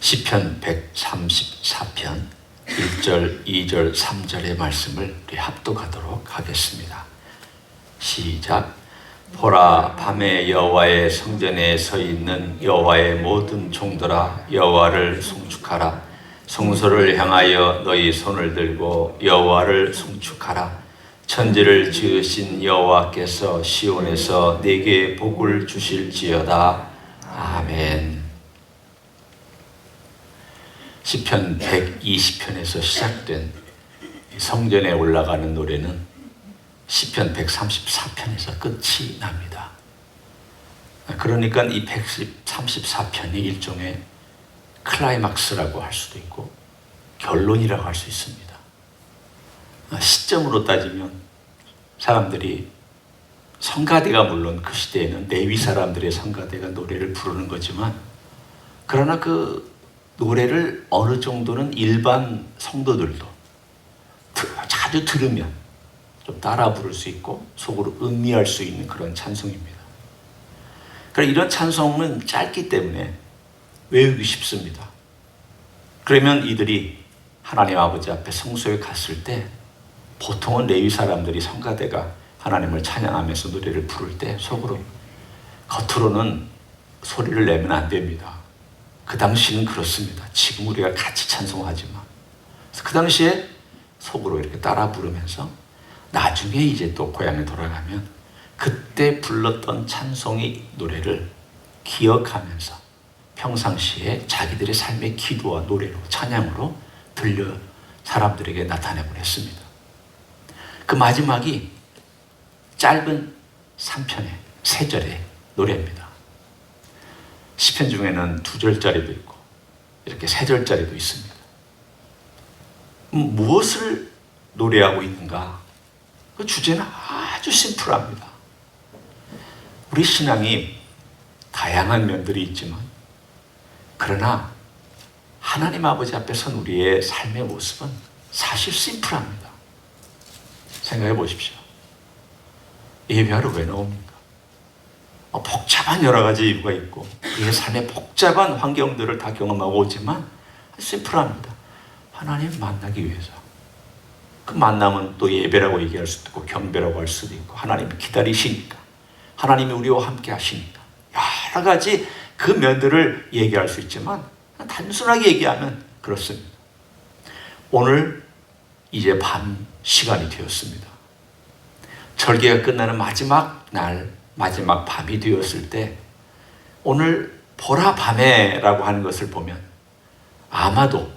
시편 134편 1절, 2절, 3절의 말씀을 우리 합독하도록 하겠습니다. 시작. 보라, 밤에 여호와의 성전에 서 있는 여호와의 모든 종들아, 여호와를 송축하라. 성소를 향하여 너희 손을 들고 여호와를 송축하라. 천지를 지으신 여호와께서 시온에서 내게 복을 주실지어다. 아멘. 시편 120편에서 시작된 성전에 올라가는 노래는 시편 134편에서 끝이 납니다. 그러니까 이 134편이 일종의 클라이막스라고 할 수도 있고 결론이라고 할 수 있습니다. 시점으로 따지면 사람들이 성가대가, 물론 그 시대에는 레위 사람들의 성가대가 노래를 부르는 거지만, 그러나 그 노래를 어느 정도는 일반 성도들도 자주 들으면 좀 따라 부를 수 있고 속으로 음미할 수 있는 그런 찬송입니다. 그러나 이런 찬송은 짧기 때문에 외우기 쉽습니다. 그러면 이들이 하나님 아버지 앞에 성소에 갔을 때 보통은 레위 사람들이, 성가대가 하나님을 찬양하면서 노래를 부를 때 속으로, 겉으로는 소리를 내면 안 됩니다. 그 당시는 그렇습니다. 지금 우리가 같이 찬송하지만, 그래서 그 당시에 속으로 이렇게 따라 부르면서 나중에 이제 또 고향에 돌아가면 그때 불렀던 찬송의 노래를 기억하면서 평상시에 자기들의 삶의 기도와 노래로, 찬양으로 들려 사람들에게 나타내곤 했습니다. 그 마지막이 짧은 3편의 3절의 노래입니다. 시편 중에는 2절짜리도 있고 이렇게 3절짜리도 있습니다. 무엇을 노래하고 있는가? 그 주제는 아주 심플합니다. 우리 신앙이 다양한 면들이 있지만, 그러나 하나님 아버지 앞에 선 우리의 삶의 모습은 사실 심플합니다. 생각해 보십시오. 예배하러 왜 나옵니까? 복잡한 여러 가지 이유가 있고 우리의 삶의 복잡한 환경들을 다 경험하고 오지만 심플합니다. 하나님 만나기 위해서. 그 만남은 또 예배라고 얘기할 수도 있고 경배라고 할 수도 있고, 하나님이 기다리시니까, 하나님이 우리와 함께 하시니까 여러 가지 그 면들을 얘기할 수 있지만, 단순하게 얘기하면 그렇습니다. 오늘 이제 밤 시간이 되었습니다. 절기가 끝나는 마지막 날, 마지막 밤이 되었을 때, 오늘 보라 밤에 라고 하는 것을 보면 아마도,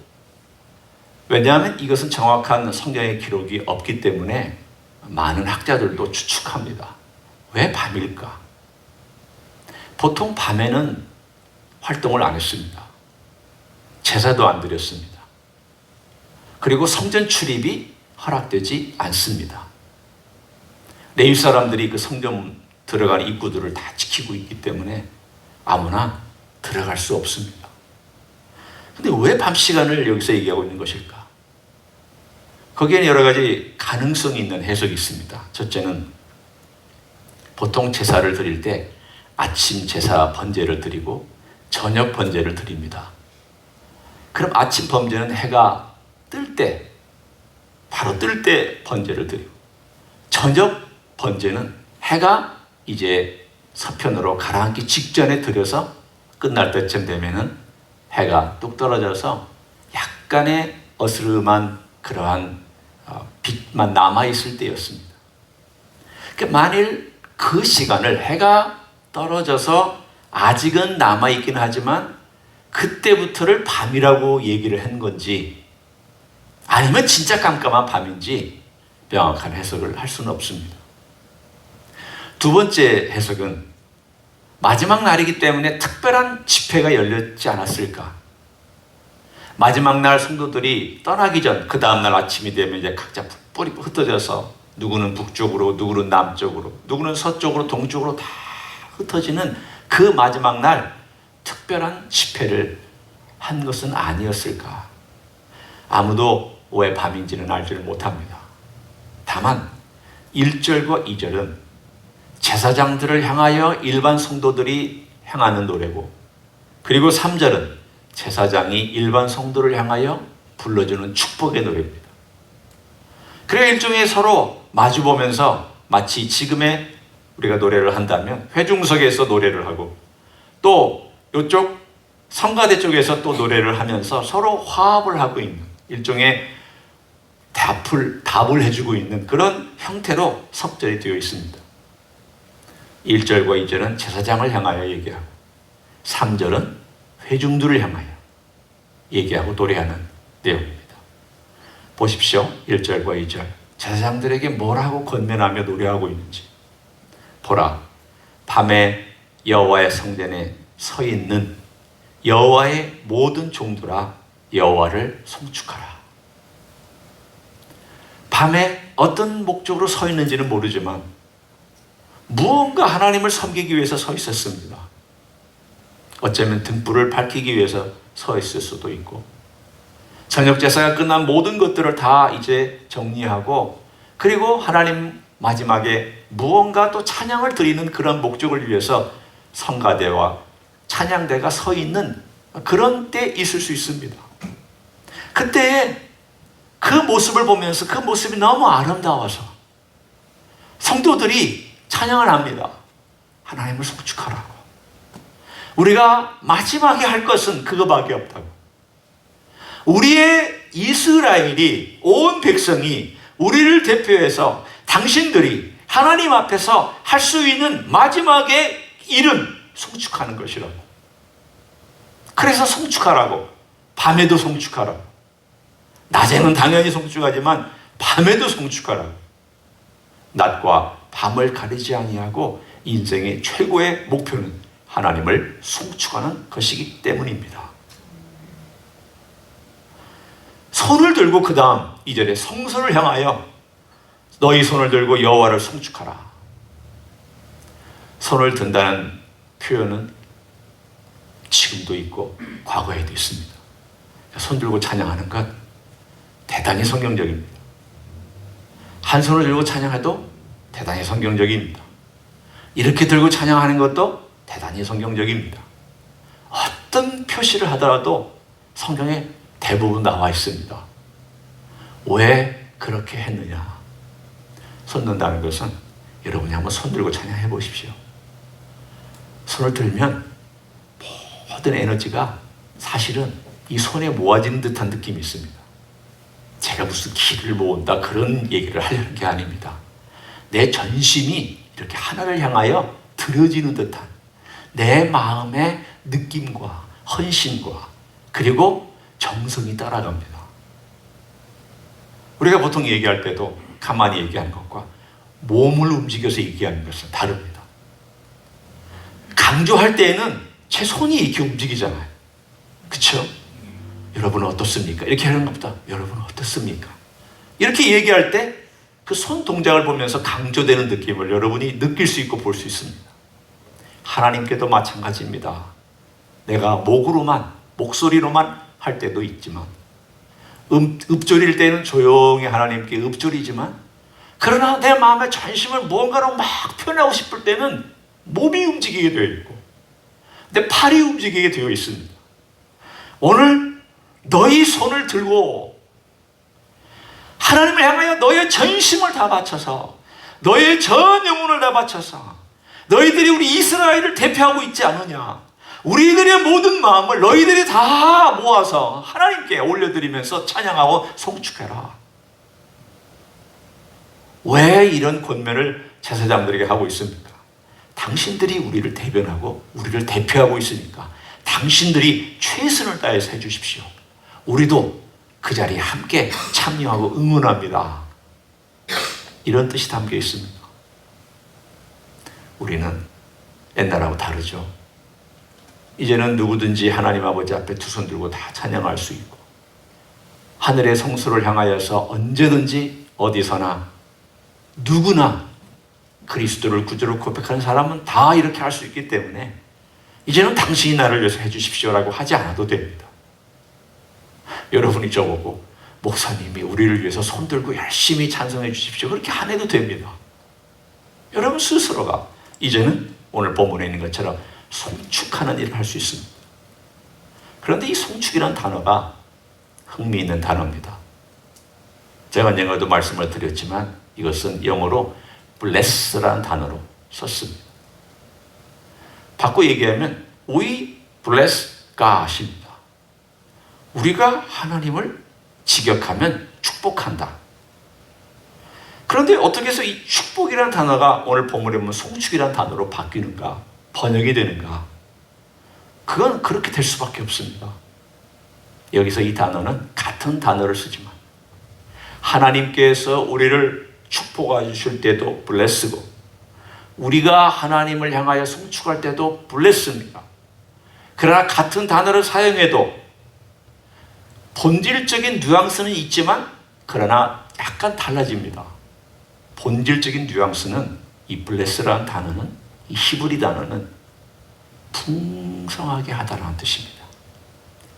왜냐하면 이것은 정확한 성경의 기록이 없기 때문에 많은 학자들도 추측합니다. 왜 밤일까? 보통 밤에는 활동을 안 했습니다. 제사도 안 드렸습니다. 그리고 성전 출입이 허락되지 않습니다. 레위 사람들이 그 성전 들어가는 입구들을 다 지키고 있기 때문에 아무나 들어갈 수 없습니다. 그런데 왜 밤 시간을 여기서 얘기하고 있는 것일까? 거기에는 여러 가지 가능성이 있는 해석이 있습니다. 첫째는 보통 제사를 드릴 때 아침 제사 번제를 드리고 저녁 번제를 드립니다. 그럼 아침 번제는 해가 뜰 때, 바로 뜰 때 번제를 드리고, 저녁 번제는 해가 이제 서편으로 가라앉기 직전에 드려서 끝날 때쯤 되면은 해가 뚝 떨어져서 약간의 어스름한 그러한 빛만 남아있을 때였습니다. 그러니까 만일 그 시간을, 해가 떨어져서 아직은 남아있긴 하지만 그때부터를 밤이라고 얘기를 한 건지, 아니면 진짜 깜깜한 밤인지 명확한 해석을 할 수는 없습니다. 두 번째 해석은 마지막 날이기 때문에 특별한 집회가 열렸지 않았을까? 마지막 날 성도들이 떠나기 전, 그 다음날 아침이 되면 이제 각자 뿔이 흩어져서 누구는 북쪽으로, 누구는 남쪽으로, 누구는 서쪽으로, 동쪽으로 다 흩어지는 그 마지막 날 특별한 집회를 한 것은 아니었을까? 아무도 왜 밤인지는 알지를 못합니다. 다만 1절과 2절은 제사장들을 향하여 일반 성도들이 행하는 노래고, 그리고 3절은 제사장이 일반 성도를 향하여 불러주는 축복의 노래입니다. 그래야 일종의 서로 마주보면서 마치 지금의 우리가 노래를 한다면 회중석에서 노래를 하고 또 이쪽 성가대 쪽에서 또 노래를 하면서 서로 화합을 하고 있는 일종의 답을 해주고 있는 그런 형태로 석절이 되어 있습니다. 1절과 2절은 제사장을 향하여 얘기하고 3절은 회중들을 향하여 얘기하고 노래하는 내용입니다. 보십시오. 1절과 2절 제사장들에게 뭐라고 권면하며 노래하고 있는지. 보라, 밤에 여호와의 성전에 서 있는 여호와의 모든 종들아 여호와를 송축하라. 밤에 어떤 목적으로 서 있는지는 모르지만 무언가 하나님을 섬기기 위해서 서 있었습니다. 어쩌면 등불을 밝히기 위해서 서 있을 수도 있고 저녁 제사가 끝난 모든 것들을 다 이제 정리하고 그리고 하나님 마지막에 무언가 또 찬양을 드리는 그런 목적을 위해서 성가대와 찬양대가 서 있는 그런 때 있을 수 있습니다. 그때 그 모습을 보면서 그 모습이 너무 아름다워서 성도들이 찬양을 합니다. 하나님을 송축하라고. 우리가 마지막에 할 것은 그거밖에 없다고. 우리의 이스라엘이 온 백성이 우리를 대표해서 당신들이 하나님 앞에서 할 수 있는 마지막의 일은 송축하는 것이라고. 그래서 송축하라고. 밤에도 송축하라고. 낮에는 당연히 송축하지만 밤에도 송축하라고. 낮과 밤을 가리지 아니하고 인생의 최고의 목표는 하나님을 송축하는 것이기 때문입니다. 손을 들고 그 다음 2절에 성소를 향하여 너희 손을 들고 여호와를 송축하라. 손을 든다는 표현은 지금도 있고 과거에도 있습니다. 손 들고 찬양하는 것 대단히 성경적입니다. 한 손을 들고 찬양해도 대단히 성경적입니다. 이렇게 들고 찬양하는 것도 대단히 성경적입니다. 어떤 표시를 하더라도 성경에 대부분 나와 있습니다. 왜 그렇게 했느냐? 손 든다는 것은 여러분이 한번 손 들고 찬양해 보십시오. 손을 들면 모든 에너지가 사실은 이 손에 모아지는 듯한 느낌이 있습니다. 제가 무슨 기를 모은다 그런 얘기를 하려는 게 아닙니다. 내 전심이 이렇게 하나를 향하여 들어지는 듯한 내 마음의 느낌과 헌신과 그리고 정성이 따라갑니다. 우리가 보통 얘기할 때도 가만히 얘기하는 것과 몸을 움직여서 얘기하는 것은 다릅니다. 강조할 때에는 제 손이 이렇게 움직이잖아요. 그렇죠? 여러분은 어떻습니까? 이렇게 하는 것보다 여러분은 어떻습니까? 이렇게 얘기할 때 그 손 동작을 보면서 강조되는 느낌을 여러분이 느낄 수 있고 볼 수 있습니다. 하나님께도 마찬가지입니다. 내가 목으로만, 목소리로만 할 때도 있지만 읊조릴 때는 조용히 하나님께 읊조리지만 그러나 내 마음의 전심을 무언가로 막 표현하고 싶을 때는 몸이 움직이게 되어 있고 내 팔이 움직이게 되어 있습니다. 오늘 너희 손을 들고 하나님을 향하여 너의 전심을 다 바쳐서 너의 전 영혼을 다 바쳐서 너희들이 우리 이스라엘을 대표하고 있지 않느냐. 우리들의 모든 마음을 너희들이 다 모아서 하나님께 올려드리면서 찬양하고 송축해라. 왜 이런 권면을 제사장들에게 하고 있습니까? 당신들이 우리를 대변하고 우리를 대표하고 있으니까 당신들이 최선을 다해서 해주십시오. 우리도 그 자리에 함께 참여하고 응원합니다. 이런 뜻이 담겨 있습니다. 우리는 옛날하고 다르죠. 이제는 누구든지 하나님 아버지 앞에 두 손 들고 다 찬양할 수 있고 하늘의 성소를 향하여서 언제든지 어디서나 누구나 그리스도를 구주로 고백하는 사람은 다 이렇게 할 수 있기 때문에 이제는 당신이 나를 위해서 해주십시오라고 하지 않아도 됩니다. 여러분이 저보고 목사님이 우리를 위해서 손 들고 열심히 찬송해 주십시오 그렇게 안 해도 됩니다. 여러분 스스로가 이제는 오늘 본문에 있는 것처럼 송축하는 일을 할 수 있습니다. 그런데 이 송축이라는 단어가 흥미있는 단어입니다. 제가 영어도 말씀을 드렸지만 이것은 영어로 bless라는 단어로 썼습니다. 바꿔 얘기하면 we bless God입니다. 우리가 하나님을 직역하면 축복한다. 그런데 어떻게 해서 이 축복이라는 단어가 오늘 본문에 보면 송축이라는 단어로 바뀌는가, 번역이 되는가? 그건 그렇게 될 수밖에 없습니다. 여기서 이 단어는 같은 단어를 쓰지만 하나님께서 우리를 축복해 주실 때도 bless고 우리가 하나님을 향하여 송축할 때도 bless입니다. 그러나 같은 단어를 사용해도 본질적인 뉘앙스는 있지만 그러나 약간 달라집니다. 본질적인 뉘앙스는 이 bless라는 단어는, 이 히브리 단어는 풍성하게 하다라는 뜻입니다.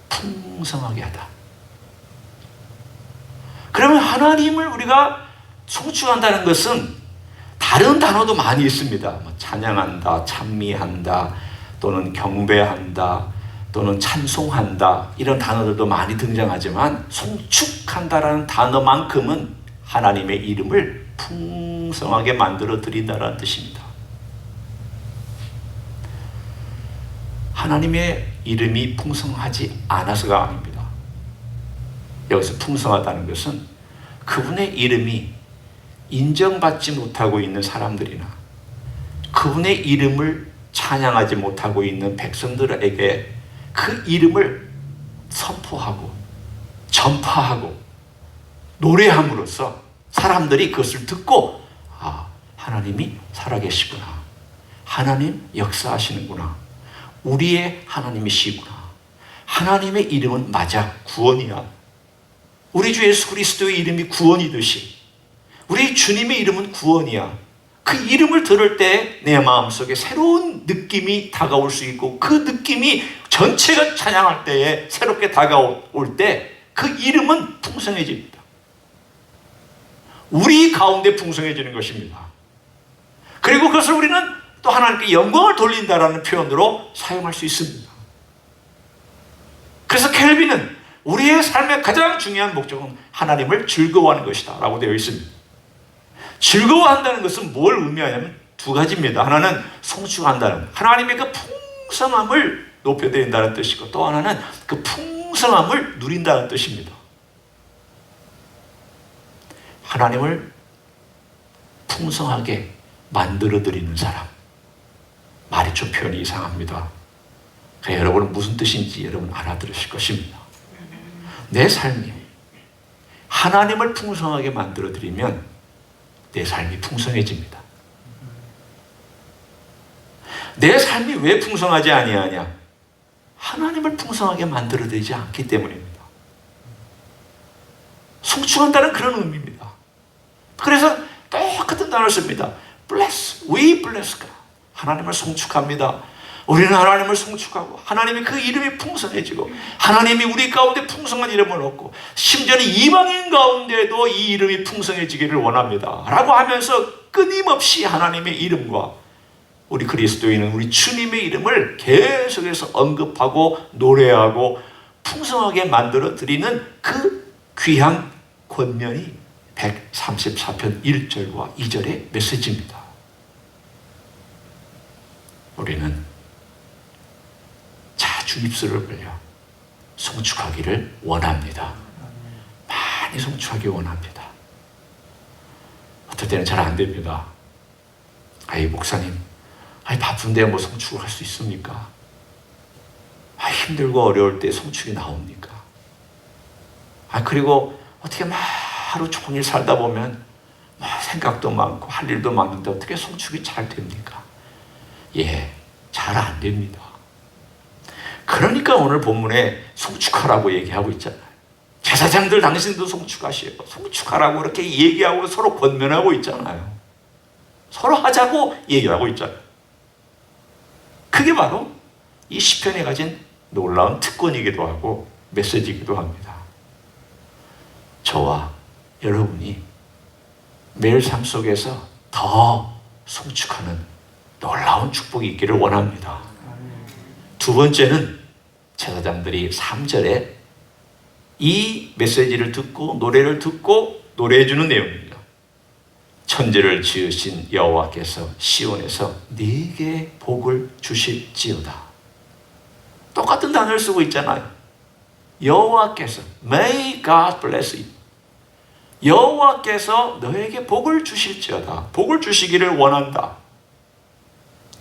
풍성하게 하다. 그러면 하나님을 우리가 송축한다는 것은 다른 단어도 많이 있습니다. 찬양한다, 찬미한다, 또는 경배한다, 또는 찬송한다, 이런 단어들도 많이 등장하지만 송축한다라는 단어만큼은 하나님의 이름을 풍성하게 만들어 드린다라는 뜻입니다. 하나님의 이름이 풍성하지 않아서가 아닙니다. 여기서 풍성하다는 것은 그분의 이름이 인정받지 못하고 있는 사람들이나 그분의 이름을 찬양하지 못하고 있는 백성들에게 그 이름을 선포하고 전파하고 노래함으로써 사람들이 그것을 듣고 하나님이 살아계시구나, 하나님 역사하시는구나, 우리의 하나님이시구나, 하나님의 이름은 맞아 구원이야, 우리 주 예수 그리스도의 이름이 구원이듯이 우리 주님의 이름은 구원이야. 그 이름을 들을 때 내 마음속에 새로운 느낌이 다가올 수 있고 그 느낌이 전체가 찬양할 때에 새롭게 다가올 때 그 이름은 풍성해집니다. 우리 가운데 풍성해지는 것입니다. 그리고 그것을 우리는 또 하나님께 영광을 돌린다라는 표현으로 사용할 수 있습니다. 그래서 켈빈은 우리의 삶의 가장 중요한 목적은 하나님을 즐거워하는 것이다 라고 되어 있습니다. 즐거워한다는 것은 뭘 의미하냐면 두 가지입니다. 하나는 송축한다는, 하나님의 그 풍성함을 높여드린다는 뜻이고, 또 하나는 그 풍성함을 누린다는 뜻입니다. 하나님을 풍성하게 만들어드리는 사람. 말이 좀 표현이 이상합니다. 그래서 여러분은 무슨 뜻인지 여러분 알아들으실 것입니다. 내 삶이 하나님을 풍성하게 만들어드리면 내 삶이 풍성해집니다. 내 삶이 왜 풍성하지 아니하냐? 하나님을 풍성하게 만들어드리지 않기 때문입니다. 송축한다는 그런 의미입니다. 그래서 똑같은 단어를 씁니다. bless, we bless God. 하나님을 송축합니다. 우리는 하나님을 송축하고 하나님의 그 이름이 풍성해지고 하나님이 우리 가운데 풍성한 이름을 얻고 심지어는 이방인 가운데도 이 이름이 풍성해지기를 원합니다 라고 하면서 끊임없이 하나님의 이름과 우리 그리스도인은 우리 주님의 이름을 계속해서 언급하고 노래하고 풍성하게 만들어 드리는 그 귀한 권면이 134편 1절과 2절의 메시지입니다. 우리는 자주 입술을 벌려 송축하기를 원합니다. 많이 송축하기 원합니다. 어떨 때는 잘 안 됩니다. 목사님, 바쁜데 뭐 송축을 할 수 있습니까? 힘들고 어려울 때 송축이 나옵니까? 그리고 어떻게 막 하루 종일 살다 보면 생각도 많고 할 일도 많은데 어떻게 송축이 잘 됩니까? 잘 안 됩니다. 그러니까 오늘 본문에 송축하라고 얘기하고 있잖아요. 제사장들 당신도 송축하시오. 송축하라고 이렇게 얘기하고 서로 권면하고 있잖아요. 서로 하자고 얘기하고 있잖아요. 그게 바로 이 시편에 가진 놀라운 특권이기도 하고 메시지이기도 합니다. 저와 여러분이 매일 삶 속에서 더 송축하는 놀라운 축복이 있기를 원합니다. 두 번째는 제사장들이 3절에 이 메시지를 듣고 노래를 듣고 노래해 주는 내용입니다. 천지를 지으신 여호와께서 시온에서 네게 복을 주실지어다. 똑같은 단어를 쓰고 있잖아요. 여호와께서 May God bless you. 여호와께서 너에게 복을 주실지어다. 복을 주시기를 원한다.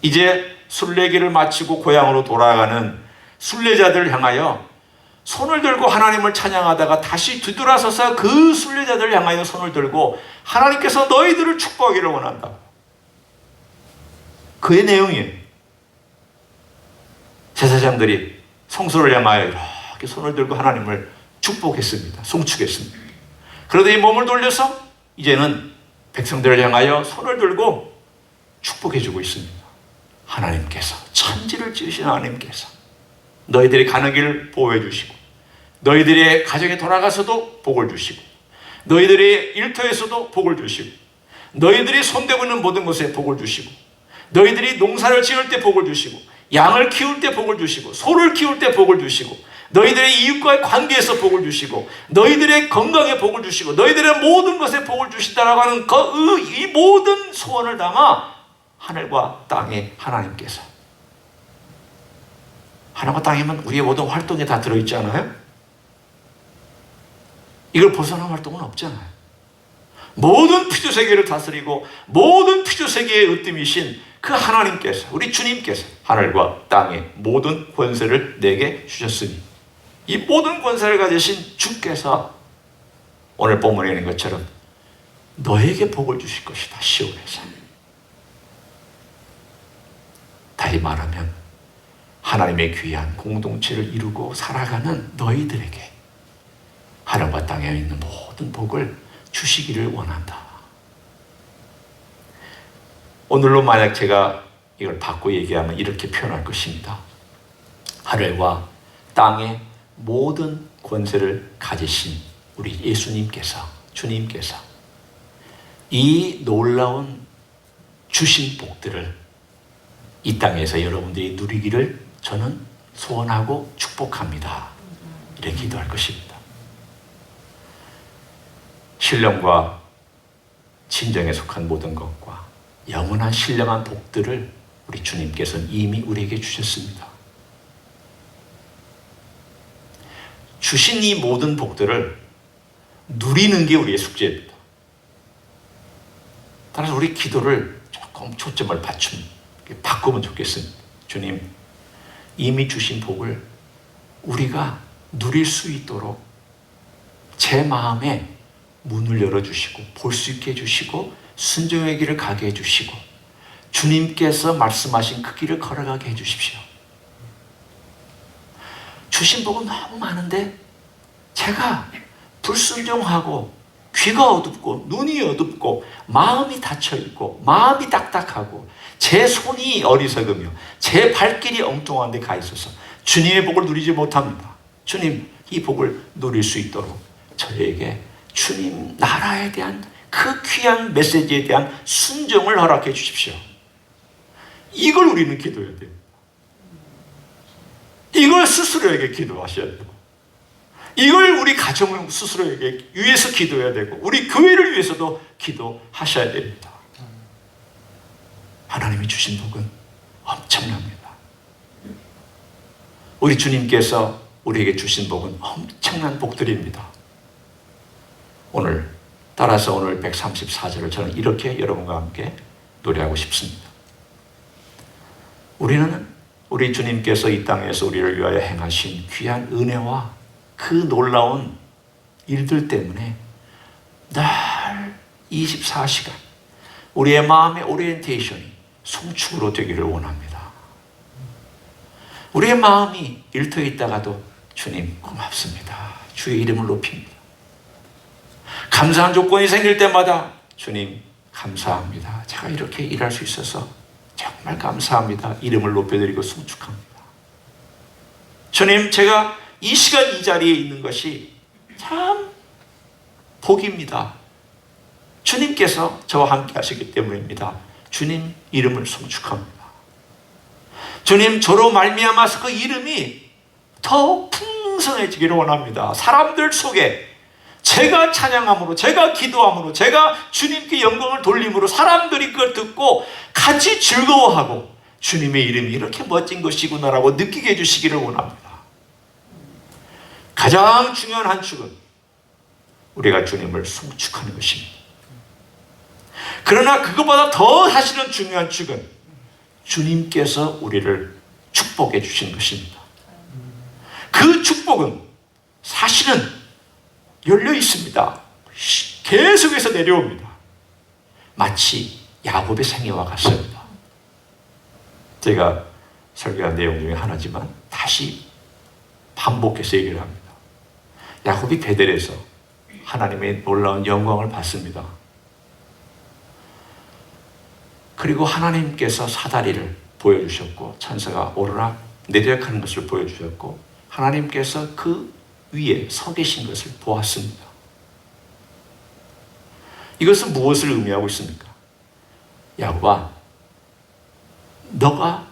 이제 순례기를 마치고 고향으로 돌아가는 순례자들을 향하여 손을 들고 하나님을 찬양하다가 다시 뒤돌아서서 그 순례자들을 향하여 손을 들고 하나님께서 너희들을 축복하기를 원한다. 그의 내용이에요. 제사장들이 성소를 향하여 이렇게 손을 들고 하나님을 축복했습니다. 송축했습니다. 그러다 이 몸을 돌려서 이제는 백성들을 향하여 손을 들고 축복해주고 있습니다. 하나님께서, 천지를 지으신 하나님께서 너희들이 가는 길을 보호해 주시고, 너희들의 가정에 돌아가서도 복을 주시고, 너희들의 일터에서도 복을 주시고, 너희들이 손대고 있는 모든 것에 복을 주시고, 너희들이 농사를 지을 때 복을 주시고, 양을 키울 때 복을 주시고, 소를 키울 때 복을 주시고, 너희들의 이웃과의 관계에서 복을 주시고, 너희들의 건강에 복을 주시고, 너희들의 모든 것에 복을 주신다라고 하는 이 모든 소원을 담아 하늘과 땅의 하나님께서, 하늘과 땅이면 우리의 모든 활동에 다 들어있지 않아요? 이걸 벗어난 활동은 없잖아요. 모든 피조세계를 다스리고 모든 피조세계의 으뜸이신 그 하나님께서, 우리 주님께서 하늘과 땅의 모든 권세를 내게 주셨으니 이 모든 권세를 가지신 주께서 오늘 본문에 있는 것처럼 너에게 복을 주실 것이다. 시온에서. 다시 말하면 하나님의 귀한 공동체를 이루고 살아가는 너희들에게 하늘과 땅에 있는 모든 복을 주시기를 원한다. 오늘로 만약 제가 이걸 바꿔 얘기하면 이렇게 표현할 것입니다. 하늘과 땅의 모든 권세를 가지신 우리 예수님께서, 주님께서 이 놀라운 주신 복들을 이 땅에서 여러분들이 누리기를 저는 소원하고 축복합니다. 이렇게 기도할 것입니다. 신령과 진정에 속한 모든 것과 영원한 신령한 복들을 우리 주님께서는 이미 우리에게 주셨습니다. 주신 이 모든 복들을 누리는 게 우리의 숙제입니다. 따라서 우리 기도를 조금 초점을 바꾸면 좋겠습니다. 주님, 이미 주신 복을 우리가 누릴 수 있도록 제 마음에 문을 열어주시고 볼 수 있게 해주시고 순종의 길을 가게 해주시고 주님께서 말씀하신 그 길을 걸어가게 해주십시오. 주신 복은 너무 많은데 제가 불순종하고 귀가 어둡고 눈이 어둡고 마음이 닫혀있고 마음이 딱딱하고 제 손이 어리석으며 제 발길이 엉뚱한 데 가 있어서 주님의 복을 누리지 못합니다. 주님, 이 복을 누릴 수 있도록 저에게 주님 나라에 대한 그 귀한 메시지에 대한 순종을 허락해 주십시오. 이걸 우리는 기도해야 돼요. 이걸 스스로에게 기도하셔야 되고, 이걸 우리 가정을 스스로에게 위해서 기도해야 되고, 우리 교회를 위해서도 기도하셔야 됩니다. 하나님이 주신 복은 엄청납니다. 우리 주님께서 우리에게 주신 복은 엄청난 복들입니다. 따라서 오늘 134절을 저는 이렇게 여러분과 함께 노래하고 싶습니다. 우리는 우리 주님께서 이 땅에서 우리를 위하여 행하신 귀한 은혜와 그 놀라운 일들 때문에 늘 24시간 우리의 마음의 오리엔테이션이 송축으로 되기를 원합니다. 우리의 마음이 일터에 있다가도 주님 고맙습니다. 주의 이름을 높입니다. 감사한 조건이 생길 때마다 주님 감사합니다. 제가 이렇게 일할 수 있어서 정말 감사합니다. 이름을 높여드리고 송축합니다. 주님, 제가 이 시간 이 자리에 있는 것이 참 복입니다. 주님께서 저와 함께 하시기 때문입니다. 주님 이름을 송축합니다. 주님, 저로 말미암아서 그 이름이 더 풍성해지기를 원합니다. 사람들 속에 제가 찬양함으로, 제가 기도함으로, 제가 주님께 영광을 돌림으로 사람들이 그걸 듣고 같이 즐거워하고 주님의 이름이 이렇게 멋진 것이구나라고 느끼게 해주시기를 원합니다. 가장 중요한 한 축은 우리가 주님을 송축하는 것입니다. 그러나 그것보다 더 사실은 중요한 축은 주님께서 우리를 축복해 주신 것입니다. 그 축복은 사실은 열려 있습니다. 계속해서 내려옵니다. 마치 야곱의 생애와 같습니다. 제가 설교한 내용 중에 하나지만 다시 반복해서 얘기를 합니다. 야곱이 베델에서 하나님의 놀라운 영광을 받습니다. 그리고 하나님께서 사다리를 보여주셨고 천사가 오르락 내리락 하는 것을 보여주셨고 하나님께서 그 위에 서 계신 것을 보았습니다. 이것은 무엇을 의미하고 있습니까? 야곱아, 너가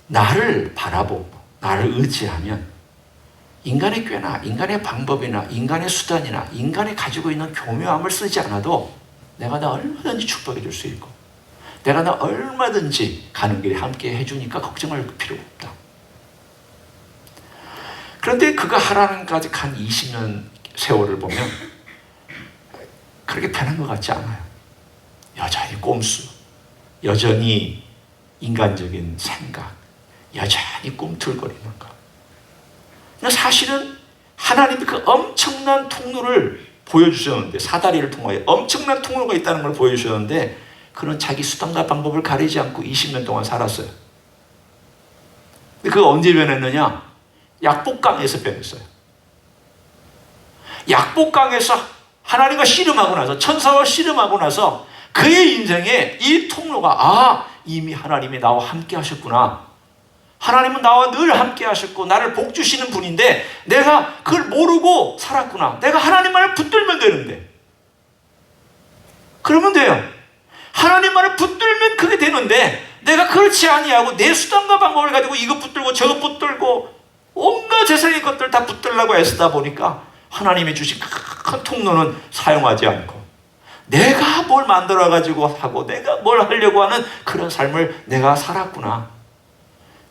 나를 바라보고 나를 의지하면 인간의 꾀나 인간의 방법이나 인간의 수단이나 인간이 가지고 있는 교묘함을 쓰지 않아도 내가 너 얼마든지 축복해 줄 수 있고 내가 너 얼마든지 가는 길에 함께 해주니까 걱정할 필요가 없다. 그런데 그가 하나님까지 간 20년 세월을 보면 그렇게 편한 것 같지 않아요. 여전히 꼼수, 여전히 인간적인 생각, 여전히 꿈틀거리는 것. 사실은 하나님이 그 엄청난 통로를 보여주셨는데 사다리를 통하여 엄청난 통로가 있다는 걸 보여주셨는데 그는 자기 수단과 방법을 가리지 않고 20년 동안 살았어요. 근데 그가 언제 변했느냐? 약복강에서 변했어요. 약복강에서 하나님과 씨름하고 나서 천사와 씨름하고 나서 그의 인생에 이 통로가 이미 하나님이 나와 함께 하셨구나. 하나님은 나와 늘 함께 하셨고 나를 복 주시는 분인데 내가 그걸 모르고 살았구나. 내가 하나님만을 붙들면 되는데 그러면 돼요. 하나님만을 붙들면 그게 되는데 내가 그렇지 아니하고 내 수단과 방법을 가지고 이것 붙들고 저것 붙들고 온갖 세상의 것들 다 붙들려고 애쓰다 보니까 하나님이 주신 큰 통로는 사용하지 않고 내가 뭘 만들어가지고 하고 내가 뭘 하려고 하는 그런 삶을 내가 살았구나.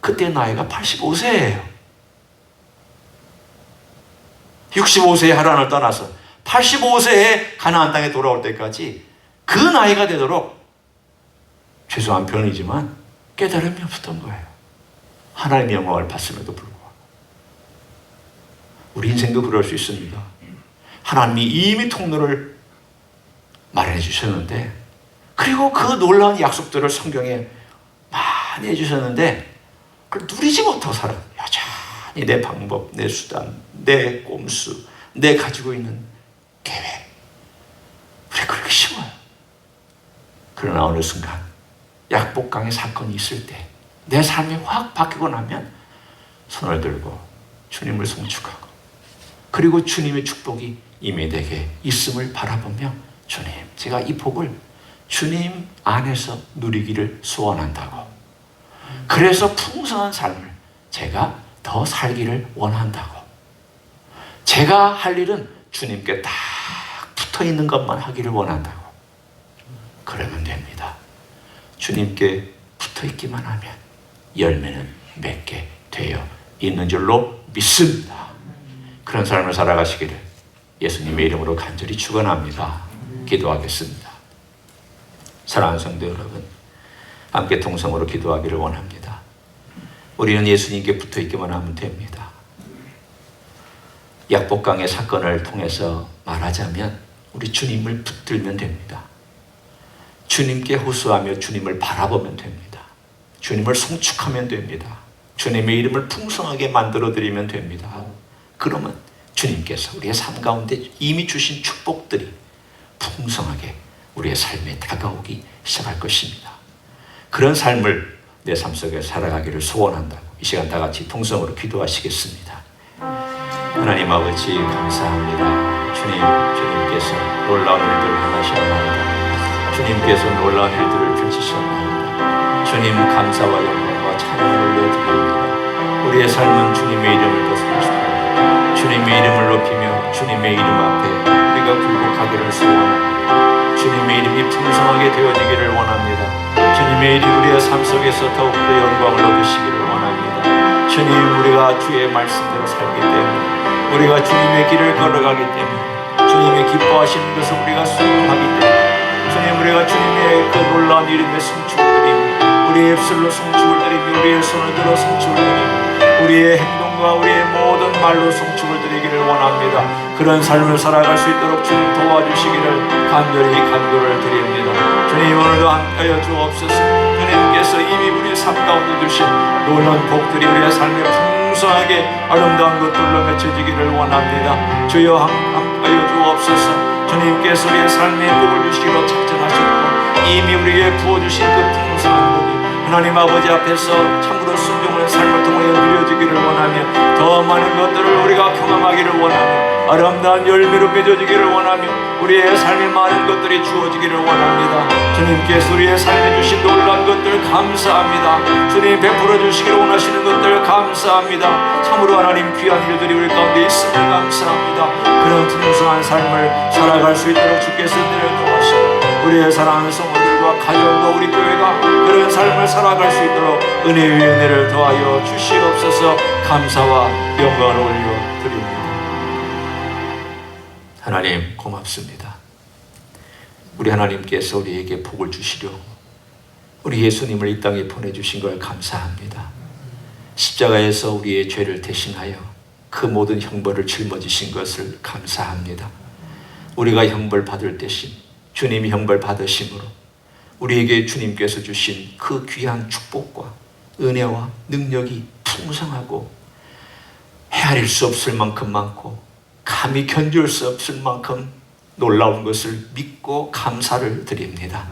그때 나이가 85세예요. 65세에 하란을 떠나서 85세에 가나안 땅에 돌아올 때까지 그 나이가 되도록 죄송한 표현이지만 깨달음이 없었던 거예요. 하나님의 영광을 받음에도 불구하고. 우리 인생도 그럴 수 있습니다. 하나님이 이미 통로를 마련해 주셨는데 그리고 그 놀라운 약속들을 성경에 많이 해주셨는데 그걸 누리지 못하고 살아요. 여전히 내 방법, 내 수단, 내 꼼수, 내 가지고 있는 계획. 우리 그렇게 쉬워요. 그러나 어느 순간 약복강의 사건이 있을 때 내 삶이 확 바뀌고 나면 손을 들고 주님을 송축하고 그리고 주님의 축복이 임해 내게 있음을 바라보며 주님, 제가 이 복을 주님 안에서 누리기를 소원한다고. 그래서 풍성한 삶을 제가 더 살기를 원한다고. 제가 할 일은 주님께 딱 붙어 있는 것만 하기를 원한다고. 그러면 됩니다. 주님께 붙어 있기만 하면 열매는 맺게 되어 있는 줄로 믿습니다. 그런 삶을 살아가시기를 예수님의 이름으로 간절히 축원합니다. 기도하겠습니다. 사랑하는 성도 여러분, 함께 동성으로 기도하기를 원합니다. 우리는 예수님께 붙어 있기만 하면 됩니다. 약복강의 사건을 통해서 말하자면 우리 주님을 붙들면 됩니다. 주님께 호소하며 주님을 바라보면 됩니다. 주님을 송축하면 됩니다. 주님의 이름을 풍성하게 만들어드리면 됩니다. 그러면 주님께서 우리의 삶 가운데 이미 주신 축복들이 풍성하게 우리의 삶에 다가오기 시작할 것입니다. 그런 삶을 내 삶 속에 살아가기를 소원한다고 이 시간 다 같이 통성으로 기도하시겠습니다. 하나님 아버지 감사합니다. 주님께서 놀라운 일들을 행하셨나이다. 주님께서 놀라운 일들을 펼치셨나이다. 주님 감사와 영광과 찬양을 올려드립니다. 우리의 삶은 주님의 이름을 더 성취하고 주님의 이름을 높이며 주님의 이름 앞에 우리가 굴복하기를 소원합니다. 주님의 이름이 풍성하게 되어지기를 원합니다. 주님의 이름이 우리의 삶 속에서 더욱더 영광을 얻으시기를 원합니다. 주님, 우리가 주의 말씀대로 살기 때문에, 우리가 주님의 길을 걸어가기 때문에, 주님의 기뻐하시는 것을 우리가 수용하기 때문에, 주님, 우리가 주님의 그 놀라운 이름에 승축을 드리며 우리의 입술로 승축을 드리며 우리의 손을 들어 승축을 드리며 우리의 행동과 우리의 모든 말로 승축을 드리기를 원합니다. 그런 삶을 살아갈 수 있도록 주님 도와주시기를 간절히 간구를 드립니다. 주님, 오늘도 함께하여 주옵소서. 주님께서 이미 우리 삶 가운데 주신 놀라운 복들이 우리의 삶에 풍성하게 아름다운 것들로 맺혀지기를 원합니다. 주여 함께하여 주옵소서. 주님께서 우리의 삶에 복을 주시기로 작정하셨고 이미 우리에게 부어주신 그 풍성한 복이 하나님 아버지 앞에서 참으로 순종하는 삶을 통하여 누려지기를 원하며 더 많은 것들을 우리가 경험하기를 원하며 아름다운 열매로 맺어지기를 원하며 우리의 삶에 많은 것들이 주어지기를 원합니다. 주님께서 우리의 삶에 주신 놀라운 것들 감사합니다. 주님 베풀어 주시기를 원하시는 것들 감사합니다. 참으로 하나님 귀한 일들이 우리 가운데 있음을 감사합니다. 그런 풍성한 삶을 살아갈 수 있도록 주께서 내려놓으시고 우리의 사랑하는 성도들과 가정과 우리 교회가 그런 삶을 살아갈 수 있도록 은혜 위에 은혜를 더하여 주시옵소서. 감사와 영광을 올려드립니다. 하나님 고맙습니다. 우리 하나님께서 우리에게 복을 주시려고 우리 예수님을 이 땅에 보내주신 걸 감사합니다. 십자가에서 우리의 죄를 대신하여 그 모든 형벌을 짊어지신 것을 감사합니다. 우리가 형벌 받을 대신 주님이 형벌 받으심으로 우리에게 주님께서 주신 그 귀한 축복과 은혜와 능력이 풍성하고 헤아릴 수 없을 만큼 많고 감히 견딜 수 없을 만큼 놀라운 것을 믿고 감사를 드립니다.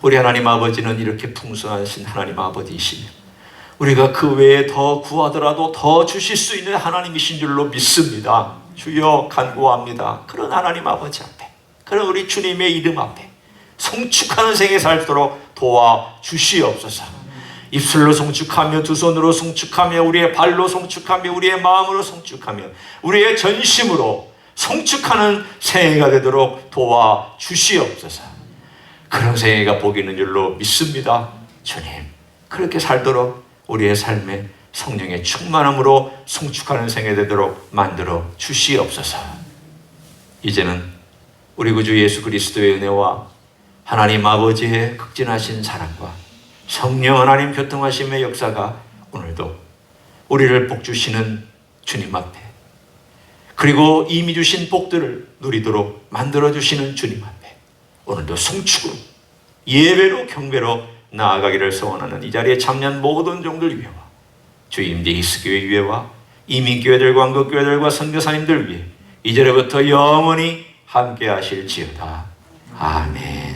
우리 하나님 아버지는 이렇게 풍성하신 하나님 아버지이시며 우리가 그 외에 더 구하더라도 더 주실 수 있는 하나님이신 줄로 믿습니다. 주여 간구합니다. 그런 하나님 아버지 앞에, 그런 우리 주님의 이름 앞에 성축하는 생에 살도록 도와주시옵소서. 입술로 성축하며 두 손으로 성축하며 우리의 발로 성축하며 우리의 마음으로 성축하며 우리의 전심으로 성축하는 생애가 되도록 도와주시옵소서. 그런 생애가 복 있는 줄로 믿습니다. 주님, 그렇게 살도록 우리의 삶에 성령의 충만함으로 성축하는 생애 되도록 만들어 주시옵소서. 이제는 우리 구주 예수 그리스도의 은혜와 하나님 아버지의 극진하신 사랑과 성령 하나님 교통하심의 역사가 오늘도 우리를 복주시는 주님 앞에, 그리고 이미 주신 복들을 누리도록 만들어주시는 주님 앞에 오늘도 성축으로 예배로 경배로 나아가기를 소원하는 이 자리에 참여한 모든 종들 위해와 주의 임재 히스교회 위해와 이민교회들과 한국교회들과 선교사님들 위해 이제로부터 영원히 함께 하실지어다. 아멘.